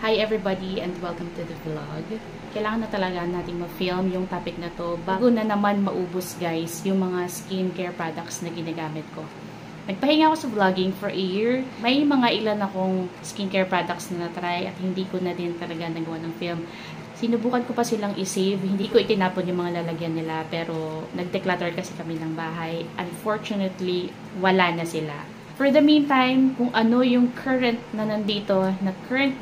Hi everybody and welcome to the vlog. Kailangan na talaga nating ma-film yung topic na to bago na naman maubos guys yung mga skincare products na ginagamit ko. Nagpahinga ako sa vlogging for a year. May mga ilan akong skincare products na na-try at hindi ko na din talaga nagawa ng film. Sinubukan ko pa silang i-save. Hindi ko itinapon yung mga lalagyan nila pero nag-declutter kasi kami ng bahay. Unfortunately, wala na sila. For the meantime, kung ano yung current na nandito, na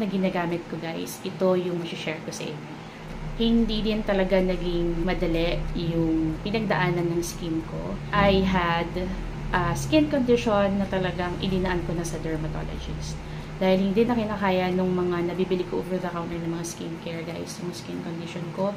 ginagamit ko guys, ito yung share ko sa inyo. Hindi din talaga naging madali yung pinagdaanan ng skin ko. I had a skin condition na talagang ilinaan ko na sa dermatologist. Dahil hindi na kinakaya nung mga nabibili ko over the counter ng mga skincare guys, yung skin condition ko,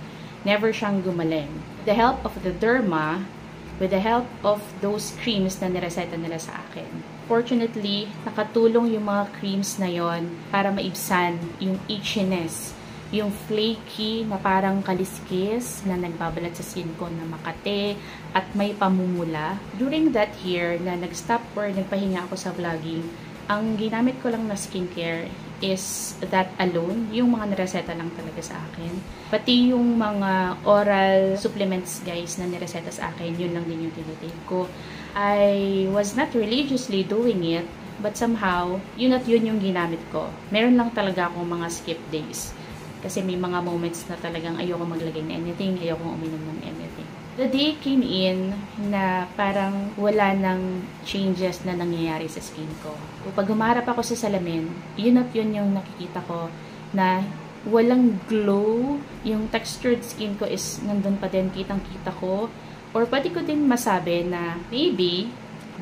never siyang gumaling. The help of the derma, with the help of those creams na nireseta nila sa akin. Fortunately, nakatulong yung mga creams na yon para maibsan yung itchiness, yung flaky na parang kaliskis na nagbabalat sa skin ko na makate at may pamumula. During that year na nag-stop or nagpahinga ako sa vlogging, ang ginamit ko lang na skincare is that alone, yung mga nireseta lang talaga sa akin. Pati yung mga oral supplements guys na nireseta sa akin, yun lang din yung tinitake ko. I was not religiously doing it, but somehow, yun at yun yung ginamit ko. Meron lang talaga akong mga skip days. Kasi may mga moments na talagang ayoko maglagay na anything, ayoko uminom ng anything. The day came in na parang wala nang changes na nangyayari sa skin ko. Pag humarap ako sa salamin, yun at yun yung nakikita ko na walang glow. Yung textured skin ko is nandun pa din, kitang-kita ko. Or pwede ko din masabi na maybe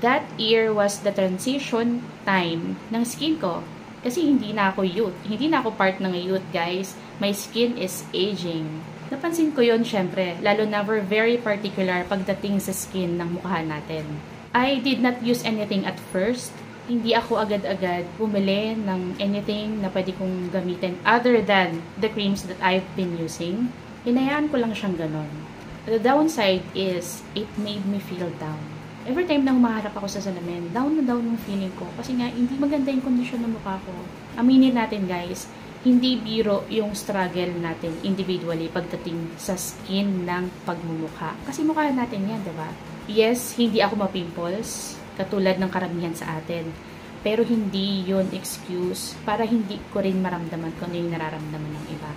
that year was the transition time ng skin ko. Kasi hindi na ako youth. Hindi na ako part ng youth, guys. My skin is aging. Napansin ko yon syempre, lalo na we're very particular pagdating sa skin ng mukha natin. I did not use anything at first. Hindi ako agad-agad bumili ng anything na pwede kong gamitin other than the creams that I've been using. Hinayaan ko lang siyang ganon. The downside is, it made me feel down. Every time na humaharap ako sa salamin, down na down yung feeling ko. Kasi nga, hindi maganda yung kondisyon ng mukha ko. Aminin natin guys, hindi biro yung struggle natin individually pagdating sa skin ng pagmumukha. Kasi mukha natin yan, diba? Yes, hindi ako ma-pimples, katulad ng karamihan sa atin. Pero hindi yun excuse para hindi ko rin maramdaman kung ano yung nararamdaman ng iba.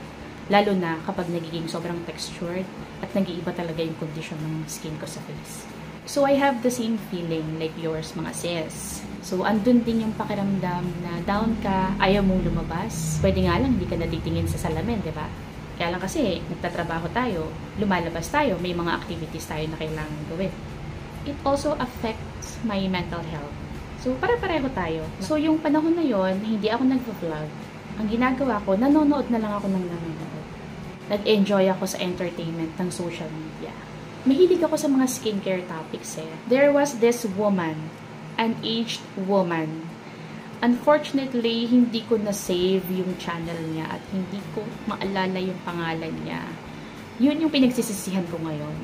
Lalo na kapag nagiging sobrang textured at nag-iiba talaga yung condition ng skin ko sa face. So, I have the same feeling like yours, mga sis. So, andun din yung pakiramdam na down ka, ayaw mong lumabas. Pwede nga lang, hindi ka natitingin sa salamin, di ba? Kaya lang kasi, nagtatrabaho tayo, lumalabas tayo, may mga activities tayo na kailangan gawin. It also affects my mental health. So, pare-pareho tayo. So, yung panahon na yon, hindi ako nag-vlog. Ang ginagawa ko, nanonood na lang ako ng nanonood. Nag-enjoy ako sa entertainment ng social media. Mahilig ako sa mga skincare topics eh. There was this woman, an aged woman. Unfortunately, hindi ko na-save yung channel niya at hindi ko maalala yung pangalan niya. Yun yung pinagsisisihan ko ngayon.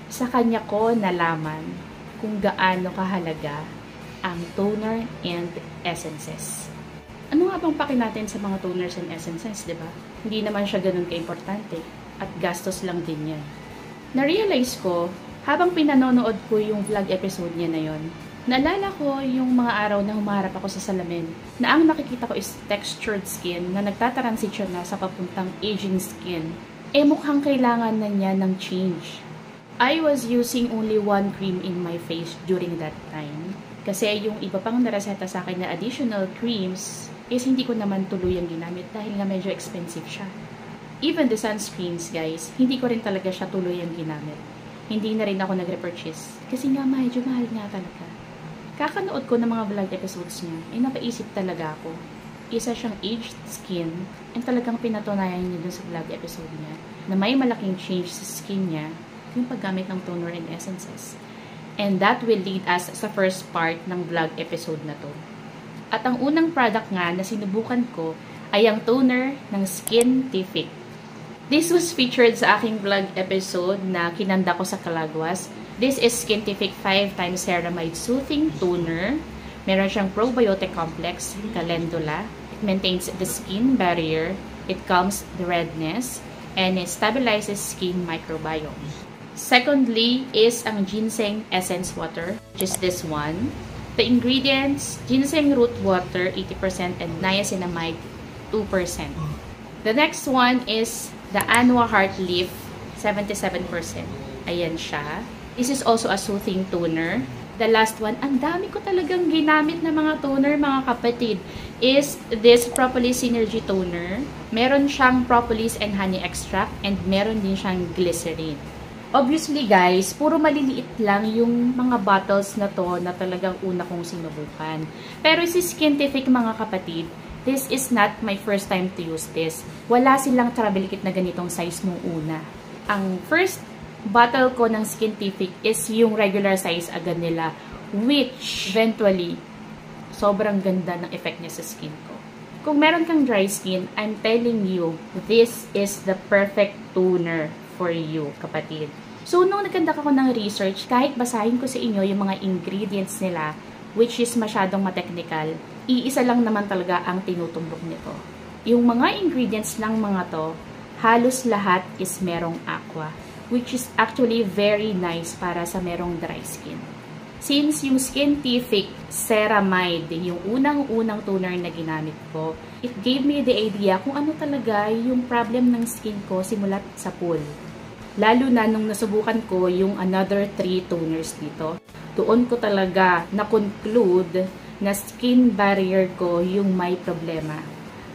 Sa kanya ko nalaman kung gaano kahalaga ang toner and essences. Ano nga bang paki natin sa mga toners and essences, diba? Hindi naman siya ganun ka-importante at gastos lang din yan. Na-realize ko, habang pinanonood ko yung vlog episode niya na yon, naalala ko yung mga araw na humarap ako sa salamin na ang nakikita ko is textured skin na nagtatransition na sa papuntang aging skin. Mukhang kailangan na niya ng change. I was using only one cream in my face during that time. Kasi yung iba pang nareseta sa akin na additional creams is hindi ko naman tuluyang ginamit dahil nga medyo expensive siya. Even the sunscreens, guys, hindi ko rin talaga siya tuluyang ginamit. Hindi na rin ako nag-repurchase kasi nga medyo mahal nga talaga. Kakanood ko ng mga vlog episodes niya, napaisip talaga ako. Isa siyang aged skin and talagang pinatunayan niya dun sa vlog episode niya na may malaking change sa skin niya yung paggamit ng toner and essences. And that will lead us sa first part ng vlog episode na to. At ang unang product nga na sinubukan ko ay ang toner ng Skintific. This was featured sa aking vlog episode na kinanda ko sa Calagwas. This is Skintific 5x Ceramide Soothing Toner. Meron siyang probiotic complex, calendula, It maintains the skin barrier, it calms the redness, and it stabilizes skin microbiome. Secondly is ang ginseng essence water, which is this one. The ingredients, ginseng root water 80% and niacinamide 2%. The next one is the Anua heart leaf 77%. Ayan siya. This is also a soothing toner. The last one, ang dami ko talagang ginamit na mga toner mga kapatid, is this Propolis Synergy Toner. Meron siyang propolis and honey extract and meron din siyang glycerin. Obviously guys, puro maliliit lang yung mga bottles na to na talagang una kong sinubukan. Pero si Skintific mga kapatid, this is not my first time to use this. Wala silang travel kit na ganitong size nung una. Ang first bottle ko ng Skintific is yung regular size agad nila, which eventually sobrang ganda ng effect niya sa skin ko. Kung meron kang dry skin, I'm telling you, this is the perfect toner for you, kapatid. So, nung nagkandak ako ng research, kahit basahin ko sa inyo yung mga ingredients nila, which is masyadong matechnical, iisa lang naman talaga ang tinutumbok nito. Yung mga ingredients ng mga to, halos lahat is merong aqua, which is actually very nice para sa merong dry skin. Since yung Skintific Ceramide, yung unang-unang toner na ginamit ko, it gave me the idea kung ano talaga yung problem ng skin ko simulat sa pool. Lalo na nung nasubukan ko yung another 3 toners dito, doon ko talaga na-conclude na skin barrier ko yung may problema.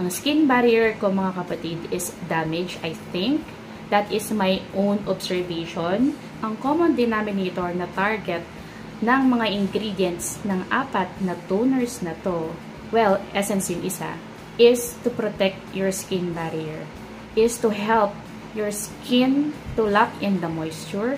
Ang skin barrier ko mga kapatid is damaged, I think. That is my own observation. Ang common denominator na target ng mga ingredients ng 4 na toners na to, well, essence yung isa, is to protect your skin barrier, is to help your skin to lock in the moisture,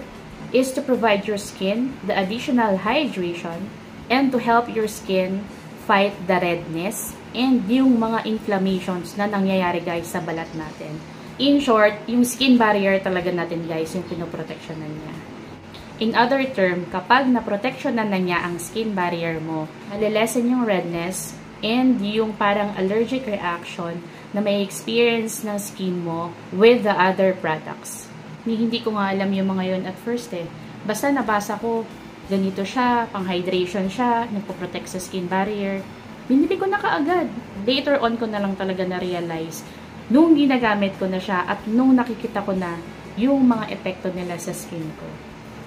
is to provide your skin the additional hydration, and to help your skin fight the redness and yung mga inflammations na nangyayari guys sa balat natin. In short, yung skin barrier talaga natin guys, yung pinoproteksyonan niya. In other term, kapag naproteksyonan na niya ang skin barrier mo, malilesen yung redness and yung parang allergic reaction na may experience ng skin mo with the other products. Hindi ko nga alam yung mga yun at first eh. Basta nabasa ko, ganito siya, pang hydration siya, nagpo-protect sa skin barrier. Binili ko na kaagad. Later on ko na lang talaga na-realize nung ginagamit ko na siya at nung nakikita ko na yung mga epekto nila sa skin ko.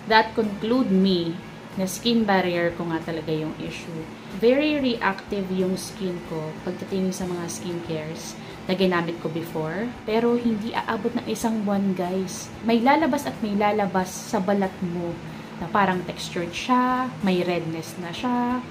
That conclude me na skin barrier ko nga talaga yung issue. Very reactive yung skin ko pagdating sa mga skincares na ginamit ko before. Pero hindi aabot ng 1 buwan guys. May lalabas at may lalabas sa balat mo na parang textured siya, may redness na siya.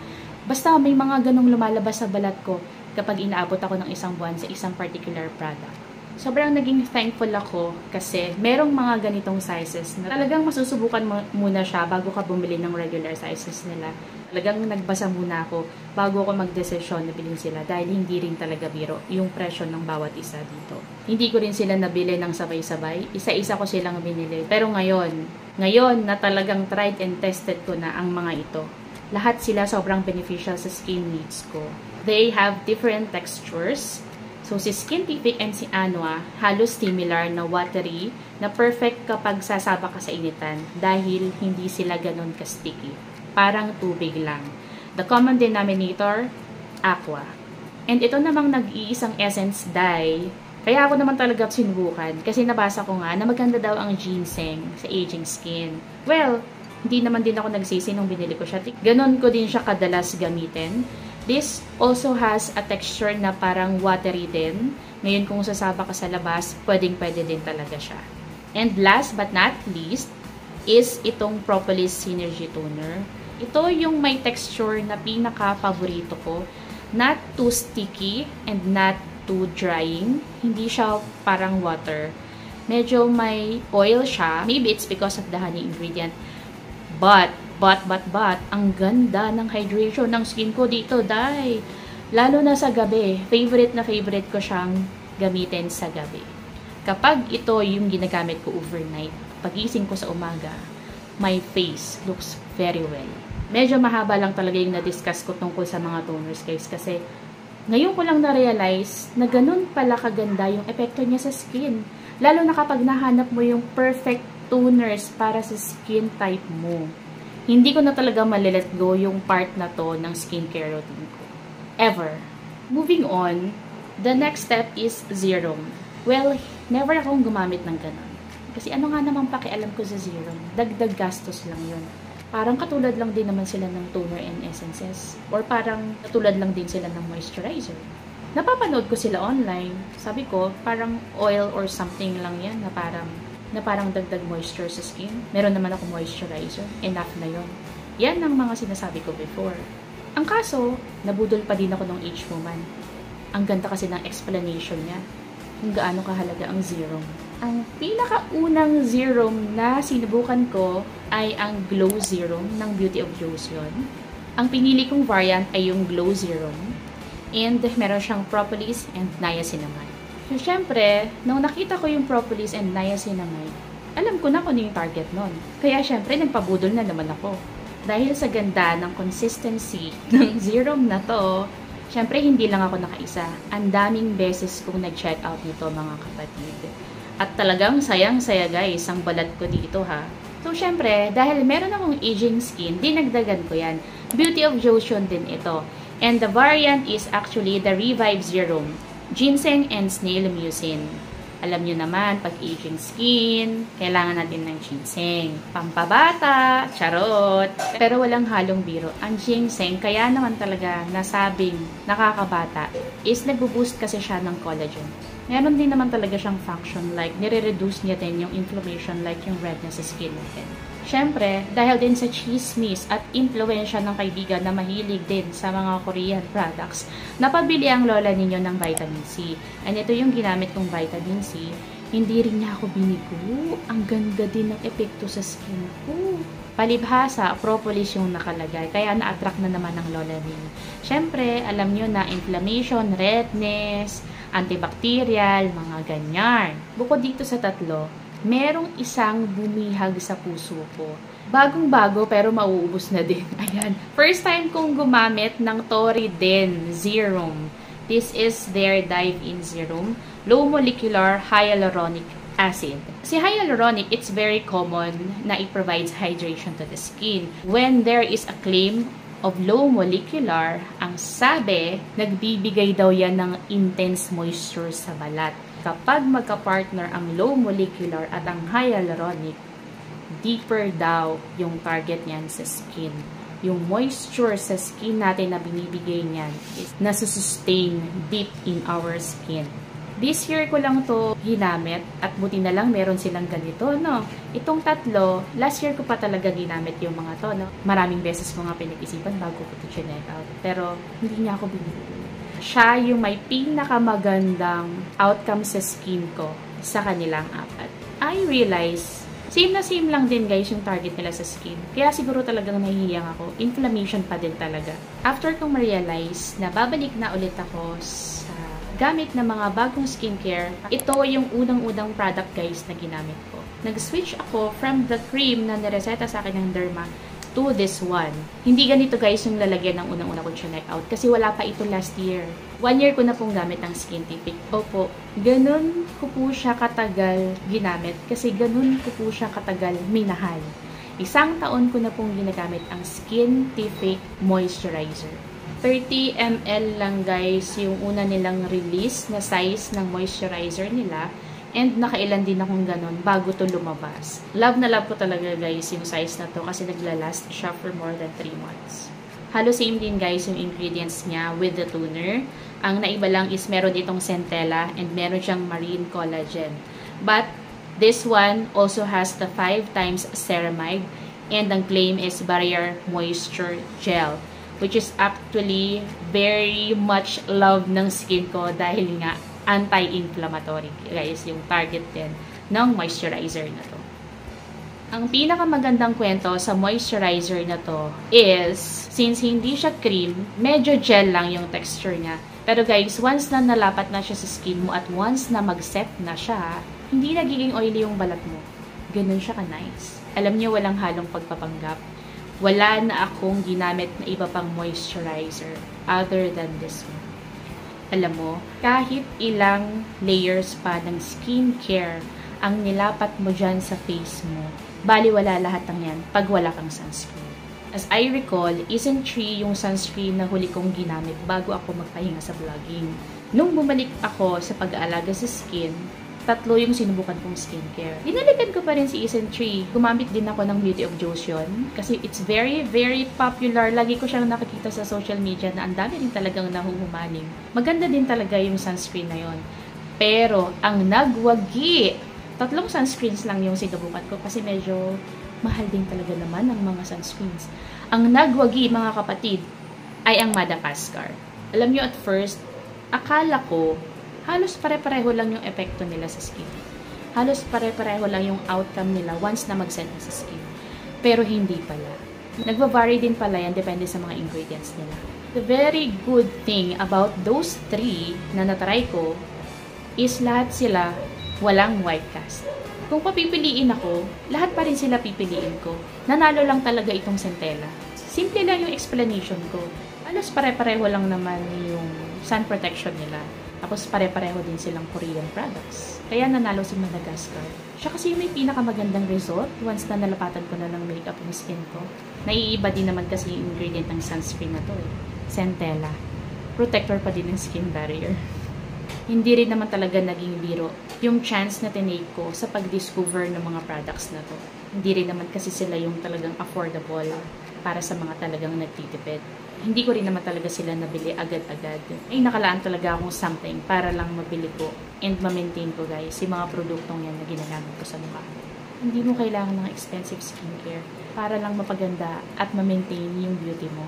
Basta may mga ganong lumalabas sa balat ko kapag inaabot ako ng 1 buwan sa isang particular product. Sobrang naging thankful ako kasi merong mga ganitong sizes na talagang masusubukan muna siya bago ka bumili ng regular sizes nila. Talagang nagbasa muna ako bago ako magdesisyon na bilhin sila dahil hindi rin talaga biro yung presyo ng bawat isa dito. Hindi ko rin sila nabili ng sabay-sabay. Isa-isa ko silang binili. Pero ngayon na talagang tried and tested ko na ang mga ito, lahat sila sobrang beneficial sa skin needs ko. They have different textures. So, si Skintific and si Anua, halos similar na watery, na perfect kapag sasaba ka sa initan dahil hindi sila ganun ka-sticky. Parang tubig lang. The common denominator, aqua. And ito namang nag-iisang essence dye. Kaya ako naman talaga sinubukan kasi nabasa ko nga na maganda daw ang ginseng sa aging skin. Well, hindi naman din ako nagsisi nung binili ko siya. Ganon ko din siya kadalas gamitin. This also has a texture na parang watery din. Ngayon kung sasaba ka sa labas, pwedeng-pwede din talaga siya. And last but not least, is itong Propolis Synergy Toner. Ito yung may texture na pinaka-paborito ko. Not too sticky and not too drying. Hindi siya parang water. Medyo may oil siya. Maybe it's because of the honey ingredient. But, ang ganda ng hydration ng skin ko dito, dahil lalo na sa gabi, favorite ko siyang gamitin sa gabi. Kapag ito yung ginagamit ko overnight, pagising ko sa umaga, my face looks very well. Medyo mahaba lang talaga yung na-discuss ko tungkol sa mga toners guys, kasi Ngayon ko lang na-realize na ganun pala kaganda yung epekto niya sa skin. Lalo na kapag nahanap mo yung perfect toners para sa skin type mo. Hindi ko na talaga malilet go yung part na to ng skincare routine ko. Ever. Moving on, the next step is serum. Well, never akong gumamit ng ganun. Kasi ano nga naman pakialam ko sa serum? Dagdag gastos lang yun. Parang katulad lang din naman sila ng toner and essences. Or parang katulad lang din sila ng moisturizer. Napapanood ko sila online. Sabi ko, parang oil or something lang yan na parang dagdag moisture sa skin. Meron naman ako moisturizer. Enough na yon. Yan ang mga sinasabi ko before. Ang kaso, nabudol pa din ako ng H-Woman. Ang ganda kasi ng explanation niya kung gaano kahalaga ang serum. Ang pinakaunang serum na sinubukan ko ay ang Glow Serum ng Beauty of Joseon. Ang pinili kong variant ay yung Glow Serum. And meron siyang propolis and niacinamide. So, syempre, nung nakita ko yung propolis and niacinamide, alam ko na kung ano yung target nun. Kaya, syempre, nagpabudol na naman ako. Dahil sa ganda ng consistency ng serum na to, syempre, hindi lang ako nakaisa. Ang daming beses kong nag-check out nito, mga kapatid. At talagang sayang-saya guys, ang balat ko dito ha. So, syempre, dahil meron akong aging skin, dinagdagan ko yan. Beauty of Joseon din ito. And the variant is actually the Revive Serum. Ginseng and Snail Mucin. Alam nyo naman, pag aging skin, kailangan natin ng ginseng. Pampabata, charot. Pero walang halong biro. Ang ginseng, kaya naman talaga nasabing nakakabata, is nagbo-boost kasi siya ng collagen. Meron din naman talaga siyang function like nire-reduce niya din yung inflammation like yung redness sa skin natin. Siyempre, dahil din sa chismis at impluensya ng kaibigan na mahilig din sa mga Korean products, napabili ang lola ninyo ng vitamin C. And ito yung ginamit kong vitamin C. Hindi rin niya ako binigo. Ang ganda din ng epekto sa skin ko. Palibhasa, propolis yung nakalagay. Kaya na-attract na naman ng lola ninyo. Siyempre, alam nyo na inflammation, redness, antibacterial, mga ganyan. Bukod dito sa tatlo, merong isang bumihag sa puso ko. Bagong-bago pero mauubos na din. Ayan. First time kong gumamit ng Toriden Serum. This is their Dive-In Serum. Low molecular hyaluronic acid. Si hyaluronic, it's very common na it provides hydration to the skin. When there is a claim of low molecular, ang sabi, nagbibigay daw yan ng intense moisture sa balat. Kapag magka-partner ang low molecular at ang hyaluronic, deeper daw yung target niyan sa skin. Yung moisture sa skin natin na binibigay niyan is nasusustain deep in our skin. This year ko lang to ginamit at buti na lang meron silang ganito, no? Itong tatlo, last year ko pa talaga ginamit yung mga to, no? Maraming beses ko nga pinag-isipan bago ko to check out. Pero hindi niya ako binili. Siya yung may pinakamagandang outcome sa skin ko sa kanilang apat. I realize, same na same lang din guys yung target nila sa skin. Kaya siguro talagang nahihiyang ako. Inflammation pa din talaga. After kong ma-realize na babalik na ulit ako sa gamit ng mga bagong skincare, ito yung unang-unang product guys na ginamit ko. Nag-switch ako from the cream na nireseta sa akin ng Derma to this one. Hindi ganito guys yung lalagyan ng unang-una kong check out kasi wala pa ito last year. 1 year ko na pong gamit ang Skintific. Opo, ganun ko po siya katagal ginamit kasi ganun ko po siya katagal minahal. 1 taon ko na pong ginagamit ang Skintific Moisturizer. 30 ml lang guys yung una nilang release na size ng moisturizer nila. And nakailan din akong ganun bago to lumabas. Love na love ko talaga guys yung size na to kasi naglalast siya for more than 3 months. Halos same din guys yung ingredients niya with the toner. Ang naiba lang is meron itong centella and meron siyang marine collagen. But this one also has the 5 times ceramide and ang claim is barrier moisture gel, which is actually very much love ng skin ko dahil nga anti-inflammatory guys yung target din ng moisturizer na to. Ang pinakamagandang kwento sa moisturizer na to is since hindi siya cream, medyo gel lang yung texture niya. Pero guys, once na nalapat na siya sa skin mo at once na mag-set na siya, hindi nagiging oily yung balat mo. Ganun siya ka-nice. Alam niyo, walang halong pagpapanggap. Wala na akong ginamit na iba pang moisturizer other than this one. Alam mo, kahit ilang layers pa ng skincare ang nilapat mo dyan sa face mo, baliwala lahat ng yan pag wala kang sunscreen. As I recall, Isntree yung sunscreen na huli kong ginamit bago ako magpahinga sa vlogging. Nung bumalik ako sa pag-aalaga sa skin, 3 yung sinubukan kong skincare. Dinalikan ko pa rin si Isntree. Gumamit din ako ng Beauty of Joseon kasi it's very, very popular. Lagi ko siyang nakikita sa social media na ang dami rin talagang nahuhumaling. Maganda din talaga yung sunscreen na yon. Pero, ang nagwagi, 3 sunscreens lang yung sinubukan ko kasi medyo mahal din talaga naman ang mga sunscreens. Ang nagwagi, mga kapatid, ay ang Madagascar. Alam nyo, at first, akala ko, halos pare-pareho lang yung epekto nila sa skin. Halos pare-pareho lang yung outcome nila once na mag-set na sa skin. Pero hindi pala. Nagva-vary din pala yan, depende sa mga ingredients nila. The very good thing about those 3 na natry ko is lahat sila walang white cast. Kung papipiliin ako, lahat pa rin sila pipiliin ko. Nanalo lang talaga itong Centella. Simple lang yung explanation ko. Halos pare-pareho lang naman yung sun protection nila. Tapos pare-pareho din silang Korean products. Kaya nanalo si Madagascar. Siya kasi yung may pinakamagandang result once na nalapatan ko na ng makeup yung skin ko. Naiiba din naman kasi yung ingredient ng sunscreen na to eh. Centella. Protector pa din ng skin barrier. Hindi rin naman talaga naging biro yung chance na tinake ko sa pag-discover ng mga products na to. Hindi rin naman kasi sila yung talagang affordable para sa mga talagang nagtitipid. Hindi ko rin naman talaga sila nabili agad-agad. Ay, nakalaan talaga akong something para lang mabili ko and ma-maintain ko, guys, yung mga produktong yan na ginagamit ko sa mukha. Hindi mo kailangan ng expensive skincare para lang mapaganda at ma-maintain yung beauty mo.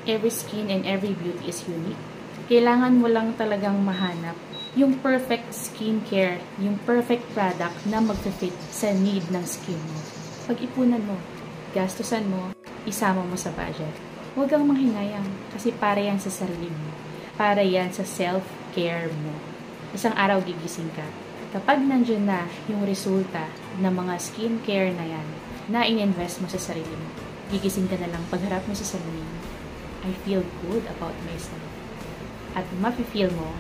Every skin and every beauty is unique. Kailangan mo lang talagang mahanap yung perfect skincare, yung perfect product na mag-fit sa need ng skin mo. Pag-ipunan mo, gastusan mo, isama mo sa budget. Huwag kang manghinayang kasi para yan sa sarili mo. Para yan sa self-care mo. Isang araw gigising ka. Kapag nandiyan na yung resulta ng mga skincare na yan, na in-invest mo sa sarili mo, gigising ka na lang pagharap mo sa salamin. I feel good about myself. At mafe-feel mo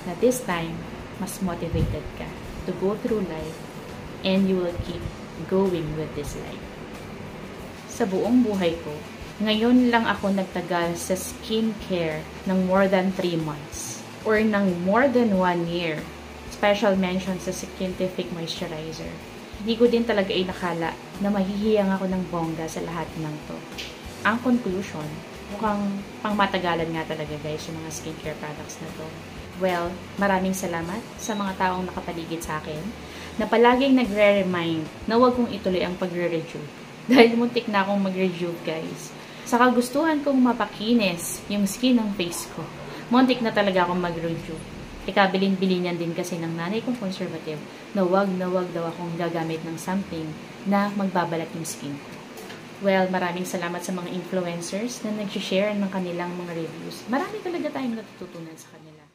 na this time, mas motivated ka to go through life and you will keep going with this life. Sa buong buhay ko, ngayon lang ako nagtagal sa skincare ng more than 3 months or ng more than 1 year. Special mention sa Skintific Moisturizer. Hindi ko din talaga inakala na mahihiyang ako ng bongga sa lahat ng to. Ang conclusion, mukhang pangmatagalan nga talaga guys yung mga skincare products na to. Well, maraming salamat sa mga taong nakapaligid sa akin na palaging nagre-remind na huwag kong ituloy ang pagre-review. Dahil muntik na akong mag-review guys. Sa kagustuhan kong mapakinis yung skin ng face ko, muntik na talaga akong mag-review. Ikabilin-bilinyan din kasi ng nanay kong conservative na wag daw akong gagamit ng something na magbabalat yung skin ko. Well, maraming salamat sa mga influencers na nag-share ng kanilang mga reviews. Marami talaga tayong natututunan sa kanila.